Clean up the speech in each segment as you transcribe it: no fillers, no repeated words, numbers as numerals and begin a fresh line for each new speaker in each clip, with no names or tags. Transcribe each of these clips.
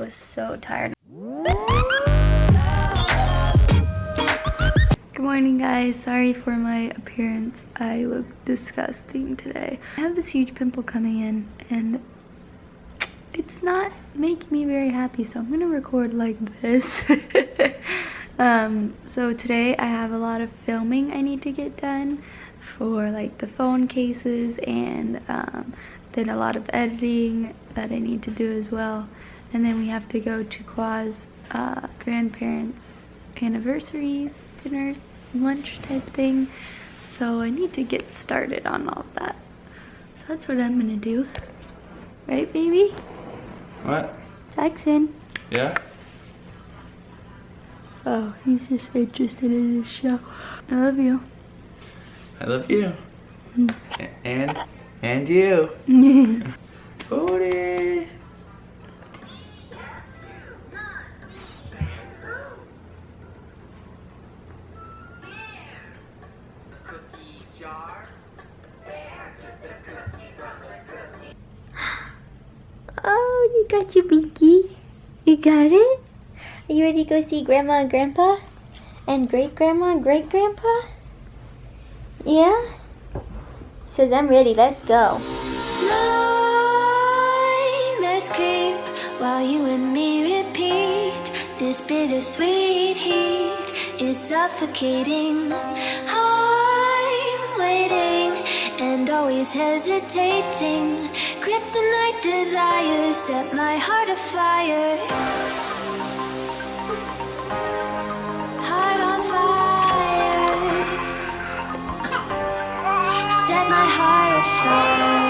was so tired. Good morning, guys. Sorry for my appearance. I look disgusting today. I have this huge pimple coming in and it's not making me very happy, so I'm gonna record like this. So today I have a lot of filming I need to get done for like the phone cases, and then a lot of editing that I need to do as well. And then we have to go to Khoa's grandparents' anniversary dinner, lunch type thing. So I need to get started on all of that. So that's what I'm gonna do. Right, baby?
What?
Jackson.
Yeah?
Oh, he's just interested in the show. I love you.
I love you. And you. Booty.
Oh, you got your binky. You got it? Are you ready to go see Grandma and Grandpa? And Great-Grandma and Great-Grandpa? Yeah? Says I'm ready, let's go.
Nightmares creep while you and me repeat. This bittersweet heat is suffocating. I'm waiting and always hesitating. Kryptonite desires set my heart afire. Heart on fire. Set my heart afire.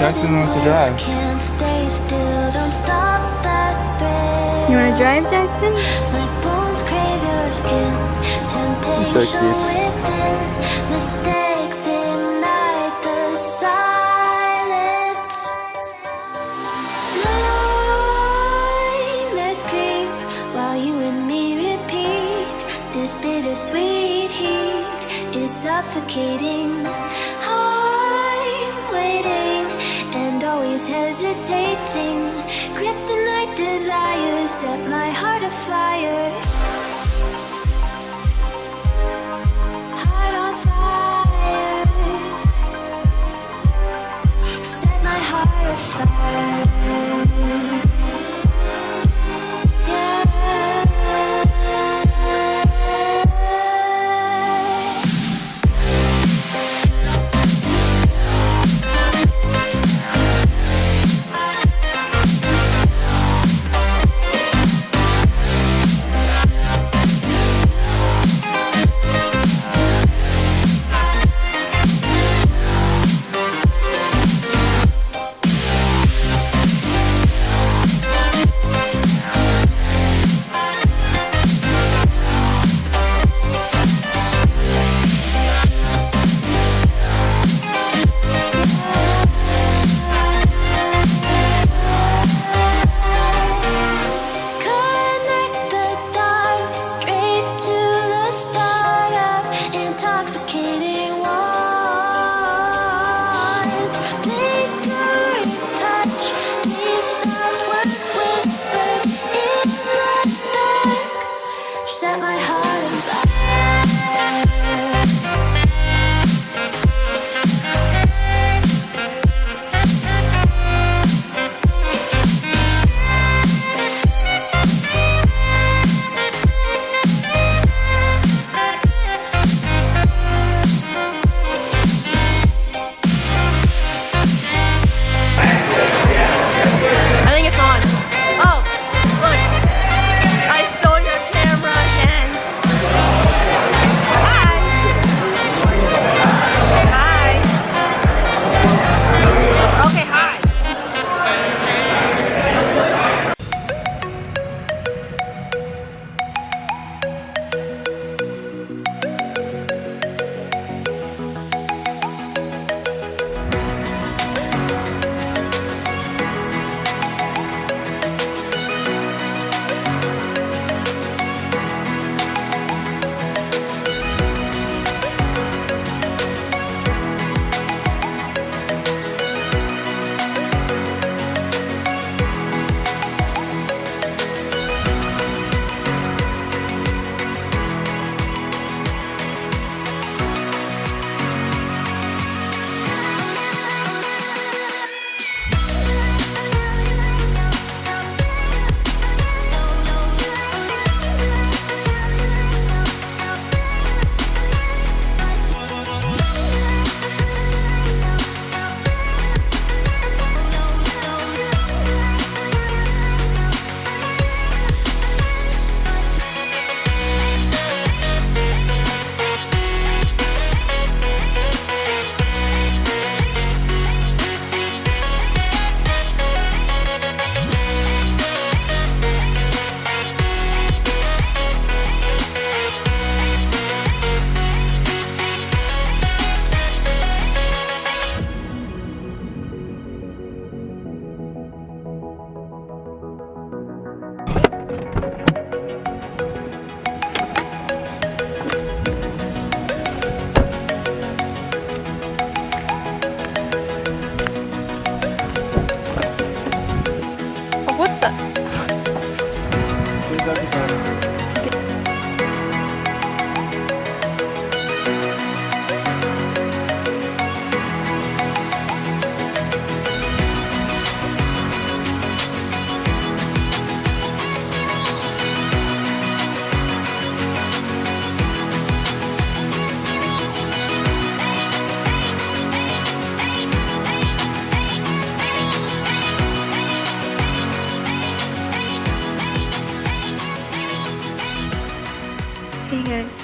Jackson wants to drive.
Can't stay still, don't stop that thread.
You wanna drive, Jackson?
My bones crave your skin. Temptation within. Mistakes ignite the silence. Nightmares creep while you and me repeat. This bittersweet heat is suffocating. Always hesitating. Kryptonite desires set my heart afire. Heart on fire. Set my heart afire.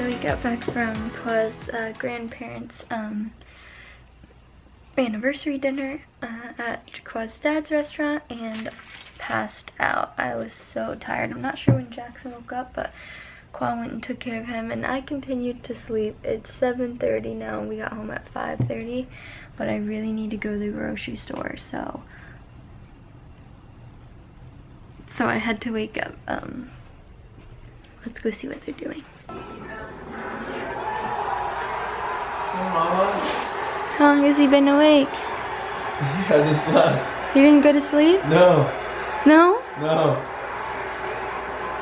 we got back from Khoa's grandparents' anniversary dinner at Khoa's dad's restaurant and passed out. I was so tired. I'm not sure when Jackson woke up, but Khoa went and took care of him and I continued to sleep. It's 7:30 now and we got home at 5:30, but I really need to go to the grocery store, so I had to wake up. Let's go see what they're doing. How long has he been awake?
He hasn't slept.
He didn't go to sleep?
No.
No?
No.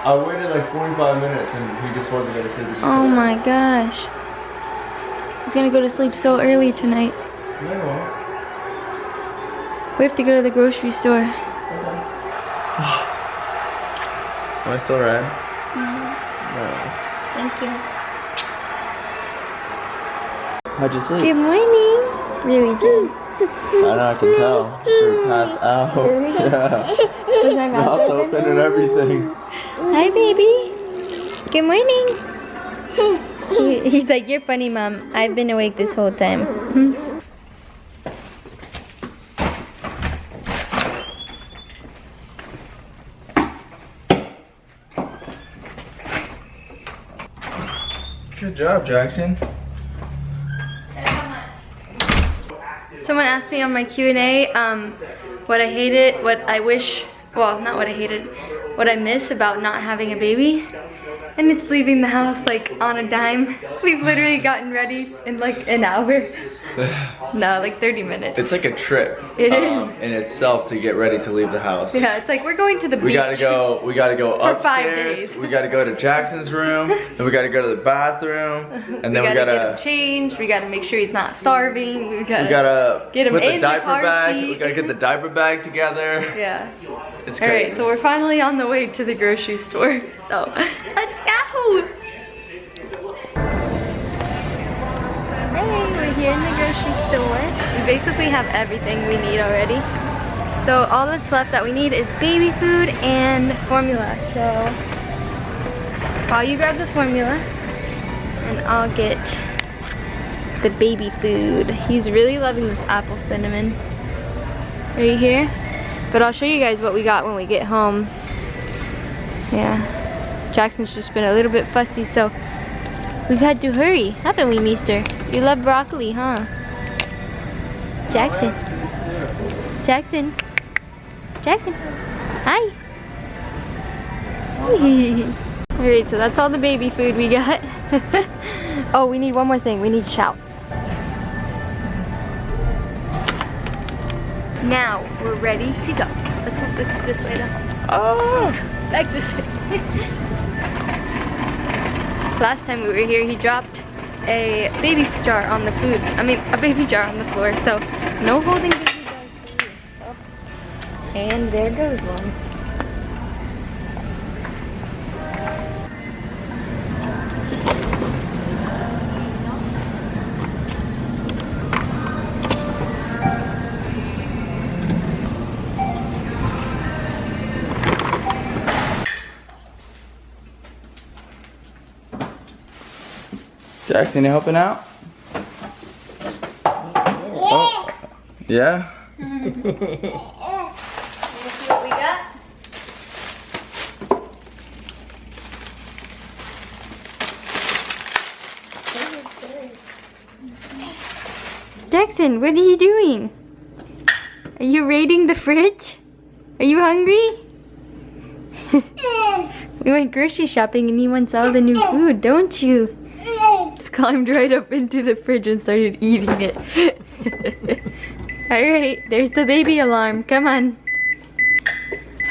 I waited like 45 minutes and he just wasn't gonna sleep.
Oh my gosh. He's gonna go to sleep so early tonight.
No.
We have to go to the grocery store.
Am I still red? No.
Thank you.
How'd you sleep?
Good morning. Really good.
I know, I can tell. You're passed out.
Really?
Yeah.
Was my mouth
Mouth open and everything.
Hi, baby. Good morning. He's like, you're funny, Mom. I've been awake this whole time.
Good job, Jackson.
Someone asked me on my Q&A what I hated, what I wish, well, not what I hated, what I miss about not having a baby. And it's leaving the house like on a dime. We've literally gotten ready in like an hour. No, like 30 minutes.
It's like a trip.
It is.
In itself to get ready to leave the house.
Yeah, it's like we're going to the beach.
We gotta go
For
upstairs.
5 days.
We gotta go to Jackson's room. Then we gotta go to the bathroom. And then we
get
gotta
him changed. We gotta make sure he's not starving. We gotta
get him
put
in the diaper
car
bag.
seat.
We gotta get the diaper bag together.
Yeah.
It's
All
crazy.
right, so we're finally on the way to the grocery store. So let's go. Hey, we're here in the grocery store. We basically have everything we need already. So all that's left that we need is baby food and formula. So while you grab the formula and I'll get the baby food. He's really loving this apple cinnamon right here. But I'll show you guys what we got when we get home. Yeah, Jackson's just been a little bit fussy, so we've had to hurry, haven't we, Meester? You love broccoli, huh? Jackson. Jackson. Jackson. Hi. Alright, so that's all the baby food we got. Oh, we need one more thing. We need shout. Now we're ready to go. Let's go this way though.
Oh.
Back this way. Last time we were here, he dropped a baby jar on the food. I mean, a baby jar on the floor. So no holding baby jars for you. Oh. And there goes one.
Jackson, you helping out? Oh. Yeah?
Let's see what we got. Jackson, what are you doing? Are you raiding the fridge? Are you hungry? We went grocery shopping and you went saw the new food, don't you? Just climbed right up into the fridge and started eating it. Alright, there's the baby alarm. Come on.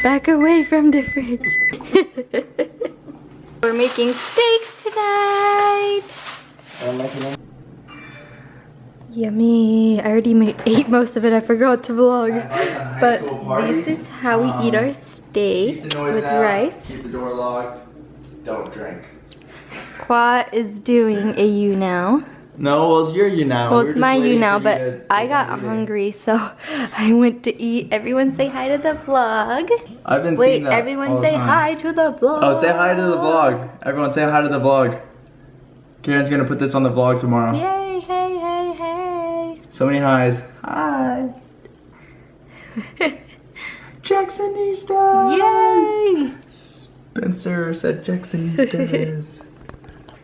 Back away from the fridge. We're making steaks tonight. Yummy. I already ate most of it. I forgot to vlog. But this is how we eat our steak with rice.
Keep the door locked. Don't drink.
Khoa is doing a you now.
No, well, it's your you now.
Well, it's my you now, but I got hungry, so I went to eat. Everyone say hi to the vlog.
I've been
Wait,
seeing that.
everyone say hi to the vlog.
Oh, say hi to the vlog. Everyone say hi to the vlog. Karen's gonna put this on the vlog tomorrow.
Yay, hey, hey, hey.
So many highs. Hi. Jacksonistas.
Yay.
Spencer said Jacksonistas.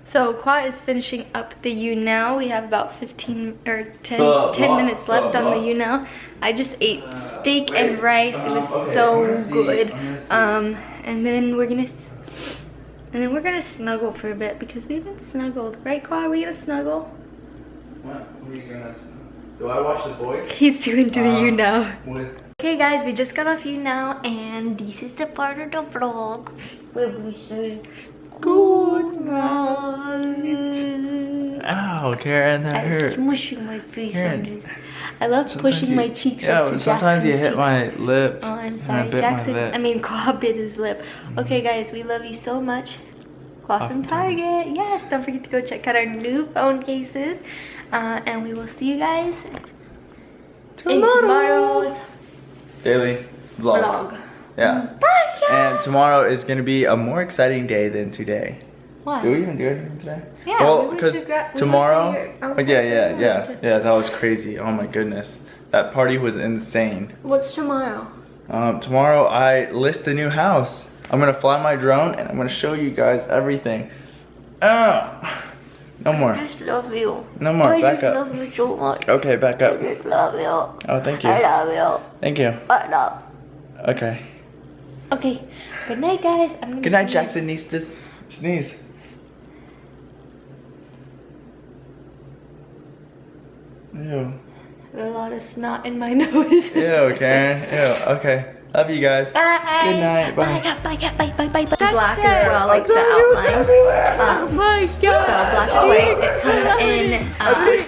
So Khoa is finishing up the U now. We have about 15 or 10
So,
10 minutes left on the U now. I just ate steak and rice. It was so good. And then we're gonna snuggle for a bit because we haven't snuggled, right, Khoa? Are we gonna snuggle?
What are you gonna? Do I watch the boys?
He's doing to the U now.
With
Okay, guys, we just got off U now, and this is the part of the vlog where we say good night.
Ow, Karen, that
I'm
hurt.
smushing my face
Karen,
on this. I love
sometimes
pushing
you-
my cheeks
yeah,
up to
sometimes you
Jackson's
hit
cheeks.
my lip.
Oh, I'm
and I
sorry,
bit my
Jackson.
lip.
I mean, Khoa bit his lip. Okay, guys, we love you so much. Khoa from Target. Yes, don't forget to go check out our new phone cases. And we will see you guys in tomorrow's
Daily vlog.
vlog.
Yeah.
Bye, guys.
And tomorrow is gonna be a more exciting day than today.
Why?
Did we even do anything today?
Yeah,
well,
we went
because
to we
tomorrow.
went to your-
Oh, yeah. That was crazy. Oh my goodness, that party was insane.
What's tomorrow?
Tomorrow I list a new house. I'm gonna fly my drone and I'm gonna show you guys everything. No more.
I just love you.
No more.
I
Back
just
up.
love you so much.
Okay, back up.
I just love you.
Oh, thank you.
I love you.
Thank you.
I love.
Okay.
Okay. Good night, guys. I'm gonna
Good night,
see
Jacksonistas. Sneeze. Ew.
a lot of snot in my nose.
Ew, Karen. Ew. Okay. Love you guys.
Bye.
Good night. Bye.
Bye. Black as well, like the outline.
everywhere.
Oh my god. So black and white. It comes in